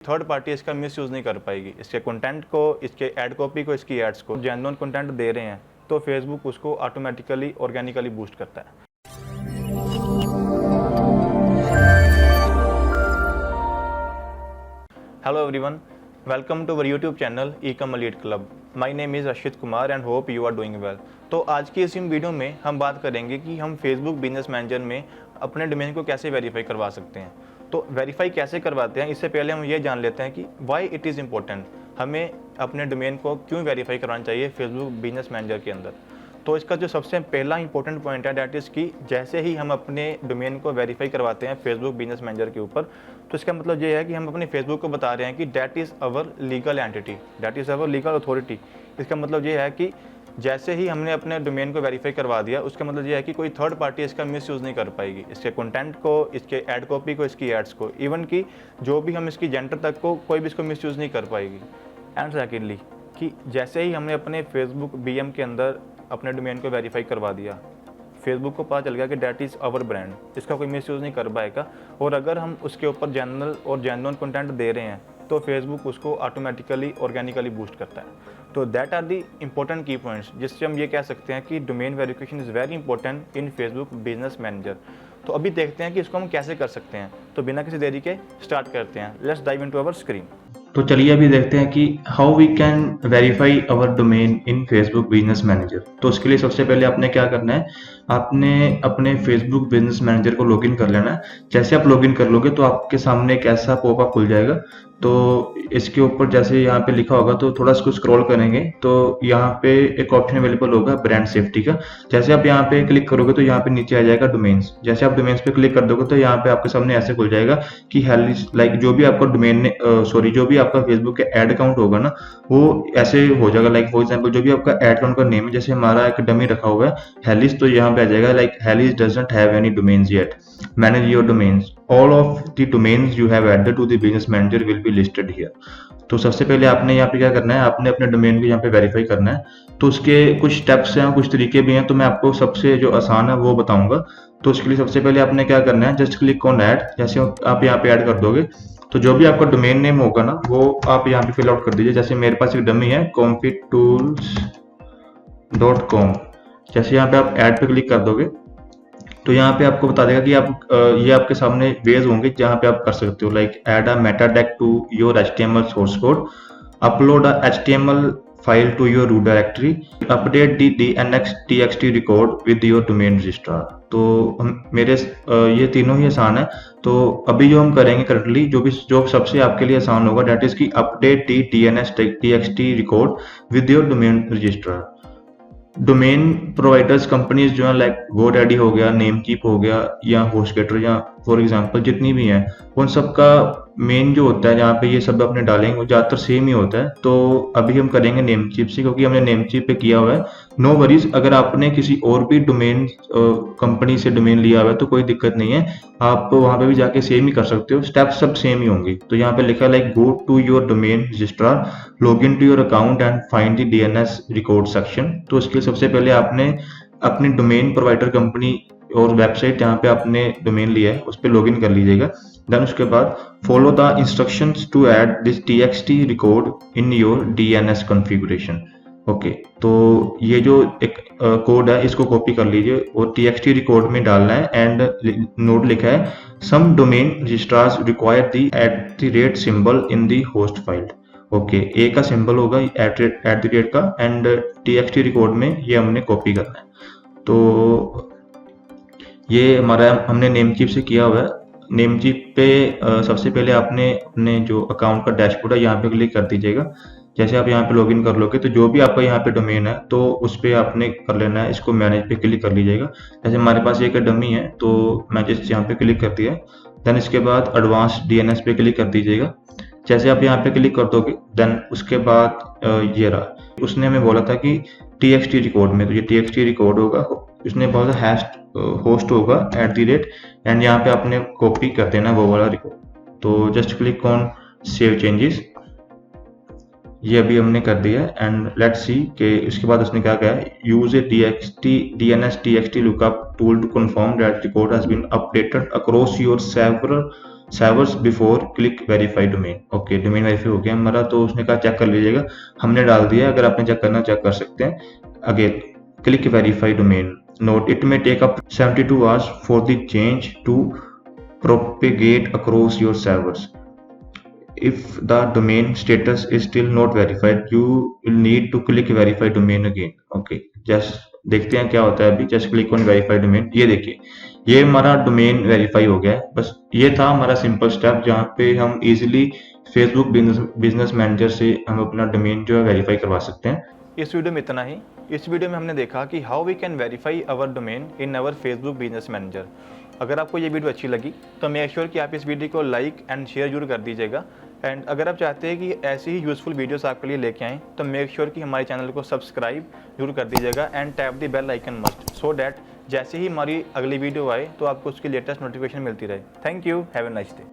Third party इसका misuse नहीं कर पाएगी। इसके कंटेंट को, इसके ऐड कॉपी को, इसकी एड्स को जेन्युइन कंटेंट दे रहे हैं तो फेसबुक उसको ऑटोमेटिकली ऑर्गेनिकली बूस्ट करता है। Hello everyone, welcome to our YouTube channel ecom elite club. My name is Ashwit Kumar and hope you are doing well. तो आज की इस वीडियो में हम बात करेंगे कि हम फेसबुक बिजनेस मैनेजर में अपने डोमेन को कैसे वेरीफाई करवा सकते हैं। तो वेरीफाई कैसे करवाते हैं, इससे पहले हम ये जान लेते हैं कि वाई इट इज़ इम्पोर्टेंट, हमें अपने डोमेन को क्यों वेरीफाई करवाना चाहिए फेसबुक बिजनेस मैनेजर के अंदर। तो इसका जो सबसे पहला इंपॉर्टेंट पॉइंट है डैट इज़ कि जैसे ही हम अपने डोमेन को वेरीफाई करवाते हैं फेसबुक बिजनेस मैनेजर के ऊपर, तो इसका मतलब ये है कि हम अपने फेसबुक को बता रहे हैं कि that is our legal entity, that is our legal authority. इसका मतलब ये है कि जैसे ही हमने अपने डोमेन को वेरीफाई करवा दिया, उसका मतलब ये है कि कोई थर्ड पार्टी इसका मिसयूज़ नहीं कर पाएगी। इसके कंटेंट को, इसके ऐड कॉपी को, इसकी एड्स को, इवन कि जो भी हम इसकी जेंडर तक को कोई भी इसको मिसयूज़ नहीं कर पाएगी। एंड सेकेंडली कि जैसे ही हमने अपने फेसबुक बीएम के अंदर अपने डोमेन को वेरीफाई करवा दिया, फेसबुक को पता चल गया कि डैट इज़ आवर ब्रांड, इसका कोई मिसयूज़ नहीं कर पाएगा। और अगर हम उसके ऊपर जनरल और जेन्युइन कंटेंट दे रहे हैं तो फेसबुक उसको ऑटोमेटिकली ऑर्गेनिकली बूस्ट करता है। तो दैट आर दी इंपॉर्टेंट की पॉइंट्स जिससे हम ये कह सकते हैं कि domain verification is very important in Facebook business manager. तो अभी देखते हैं कि इसको हम कैसे कर सकते हैं। तो बिना किसी देरी के स्टार्ट करते हैं। Let's dive into our screen. तो चलिए अभी देखते हैं कि how we can verify our domain in Facebook business manager. तो उसके लिए सबसे पहले आपने क्या करना है, आपने अपने फेसबुक बिजनेस मैनेजर को लॉगिन कर लेना है। जैसे आप लॉगिन कर लोगे तो आपके सामने एक ऐसा पॉपअप खुल जाएगा। तो इसके ऊपर जैसे यहाँ पे लिखा होगा तो थोड़ा इसको स्क्रॉल करेंगे तो यहाँ पे एक ऑप्शन अवेलेबल होगा ब्रांड सेफ्टी का। जैसे आप यहाँ पे क्लिक करोगे तो यहाँ पे नीचे आ जाएगा डोमेन्स। जैसे आप डोमेन्स पे क्लिक कर दोगे तो यहाँ पे आपके सामने ऐसे खुल जाएगा कि लाइक जो भी आपका डोमेन जो भी आपका फेसबुक के एड अकाउंट होगा ना, वो ऐसे हो जाएगा। लाइक फॉर एग्जांपल जो भी आपका एड अकाउंट का नेम है, जैसे हमारा एक डमी रखा हुआ है हेलिस, तो यहाँ पे आ जाएगा like Helis doesn't have any domains yet, manage your domains, all of the domains you have added to the business manager will be listed here. तो सबसे पहले आपने यहाँ पे क्या करना है, आपने अपने डोमेन को यहाँ पे वेरीफाई करना है। तो उसके कुछ स्टेप्स हैं, कुछ तरीके भी हैं, तो मैं आपको सबसे जो आसान है वो बताऊंगा। तो उसके लिए सबसे पहले आपने क्या करना है, जस्ट क्लिक ऑन ऐड। जैसे आप यहाँ पे ऐड कर दोगे तो जो भी आपका डोमेन नेम होगा ना वो आप यहाँ पे फिल आउट कर दीजिए। जैसे मेरे पास एक डमी है compitools.com। जैसे यहाँ पे आप ऐड पे क्लिक कर दोगे तो यहाँ पे आपको बता देगा कि आप ये आपके सामने वेज होंगे जहाँ पे आप कर सकते हो, like add a meta tag to your HTML source code, upload a HTML file to your root directory, update the DNS TXT record with your domain registrar. तो मेरे ये तीनों ही आसान है। तो अभी जो हम करेंगे करंटली, जो सबसे आपके लिए आसान होगा डैट इज की update the DNS TXT record with your domain registrar. Domain providers companies जो है लाइक GoDaddy हो गया, नेमकीप हो गया या होस्टगेटर या फॉर एग्जांपल जितनी भी हैं, उन सब का मेन जो होता है जहाँ पे ये सब अपने डालेंगे वो ज़्यादातर सेम ही होता है। तो अभी हम करेंगे नेमचीप से, क्योंकि हमने नेमचीप पे किया हुआ है। नो वरीज, अगर आपने किसी और भी डोमेन कंपनी से डोमेन लिया हुआ है तो कोई दिक्कत नहीं है, आप वहाँ पे भी जाके सेम ही कर सकते हो, स्टेप सब सेम ही होंगी। तो यहाँ पे लिखा है like go to your domain registrar, log in to your account and find the DNS record section. तो उसके सबसे पहले आपने अपनी डोमेन प्रोवाइडर कंपनी और वेबसाइट जहाँ पे आपने डोमेन लिया है उस पर लॉग इन कर लीजिएगा। देन उसके बाद follow the instructions to add this TXT record in your DNS configuration. Okay, तो ये जो एक कोड है इसको कॉपी कर लीजिए और TXT रिकॉर्ड में डालना है। एंड नोट लिखा है some domain registrars require the @ symbol in the host file. Okay, ए का सिंबल होगा एट द रेट का, एंड TXT रिकॉर्ड में ये हमने कॉपी करना है। तो ये हमारा हमने नेमचीप से किया हुआ है। नेमचीप पे सबसे पहले आपने अपने जो अकाउंट का डैशबोर्ड है यहाँ पे क्लिक कर दीजिएगा। जैसे आप यहाँ पे लॉगिन कर लोगे तो जो भी आपका यहाँ पे डोमेन है तो उस पर आपने कर लेना है, इसको मैनेज पे क्लिक कर लीजिएगा। जैसे हमारे पास एक डमी है तो मैं जस्ट यहाँ पे क्लिक कर दिया। देन इसके बाद एडवांस DNS पे क्लिक कर दीजिएगा। जैसे आप यहाँ पे क्लिक कर दोगे देन उसके बाद ये रहा, उसने हमें बोला था कि TXT रिकॉर्ड में, तो ये TXT रिकॉर्ड होगा, उसने बोला होस्ट होगा @ एंड यहाँ पे आपने कॉपी कर देना वो वाला रिकॉर्ड। तो just click on save changes, ये अभी हमने कर दिया एंड लेट्स सी कि उसके बाद उसने क्या कहा, use a DNS TXT lookup tool to confirm that record has been updated across your several servers before click verify domain. Okay, domain verify हो गया हमारा, तो उसने कहा चेक कर लीजिएगा, हमने डाल दिया, अगर आपने चेक करना चेक कर सकते हैं। Again click verify domain, note it may take up 72 hours for the change to propagate across your servers. If the domain status is still not verified, you will need to click verify domain again. Okay, just देखते हैं क्या होता है अभी। just click on verify domain। ये देखिए, ये हमारा डोमेन वेरीफाई हो गया है। बस ये था हमारा सिंपल स्टेप, जहाँ पे हम इजीली फेसबुक बिजनेस मैनेजर से हम अपना डोमेन जो है वेरीफाई करवा सकते हैं। इस वीडियो में इतना ही। इस वीडियो में हमने देखा कि how we can verify our domain in our Facebook business manager. अगर आपको ये वीडियो अच्छी लगी तो मेक श्योर कि आप इस वीडियो को लाइक एंड शेयर जरूर कर दीजिएगा। एंड अगर आप चाहते हैं कि ऐसी ही यूजफुल वीडियोस आपके लिए लेके आएँ तो मेक श्योर कि हमारे चैनल को सब्सक्राइब जरूर कर दीजिएगा and tap the bell icon must, so that जैसे ही हमारी अगली वीडियो आए तो आपको उसकी लेटेस्ट नोटिफिकेशन मिलती रहे। Thank you, have a nice day.